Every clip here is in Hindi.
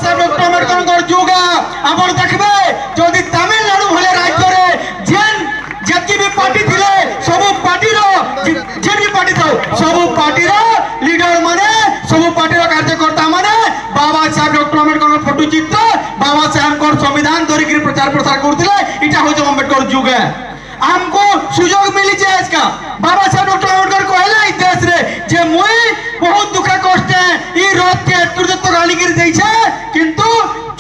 সাহেব ডক্টর আম্বেদকর যুগ আপন দেখবে যদি তামিলনাড়ু ভলে রাজ্যরে যেন যেতি বি পার্টি থিলে সবু পার্টির যে বি পার্টি থাও সবু পার্টির লিডর মানে সবু পার্টির কার্যকর্তা মানে বাবা সাহেব ডক্টর আম্বেদকর ফটো চিত্র বাবা সাহেবকর সংবিধান ধরিকি প্রচার প্রসার করুলে এটা হচ্ছে আম্বেদকর যুগ हमको सुजोग मिली है इसका बाबा साहब डॉक्टर आम्बेडकर कहले ई देश रे जे मुई बहुत दुख कष्ट ई रथ के एतुरत गालीगिरी देइछे किंतु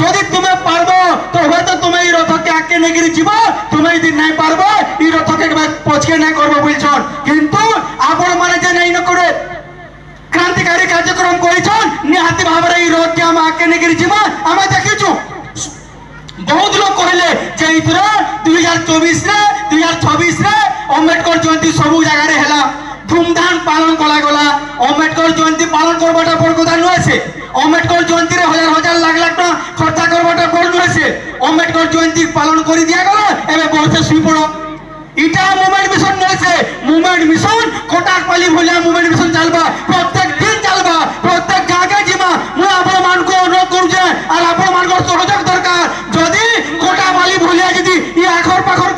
যদি তুমি পারবো তো হয়তো তুমি এই রথকে আকে নেগিরি জীব তুমি যদি নাই পারবো এই রথকে পছকে নাই করবো বলছন কিন্তু আপন মানে যে নাই ন করে ক্রান্তিকারী কার্যক্রম করেছন নিহাতি ভাবে এই রথকে আমি আকে নেগিরি জীব আমি দেখিছু बहुत लोग कहले जे इथर 2024 रे 2026 रे अम्बेडकर जयंती सबु जगह रे हैला धूमधाम पालन कला गला अम्बेडकर जयंती पालन करबाटा बड़ कथा नय से अम्बेडकर जयंती रे हजार हजार लाख लाख टाका खर्चा करबाटा बड़ नय से अम्बेडकर जयंती पालन करि दिया गला एबे बरसे सुई पड़ो इटा मूवमेंट मिशन नय से मूवमेंट मिशन कोटाकपाली भलिया मूवमेंट मिशन चलबा प्रत्येक दिन चलबा प्रत्येक गागे जिमा मु आपण मान को अनुरोध करू जे और आपण मान को सहयोग दरकार जदी कोटाकपाली भलिया जदी ई आखर पाखर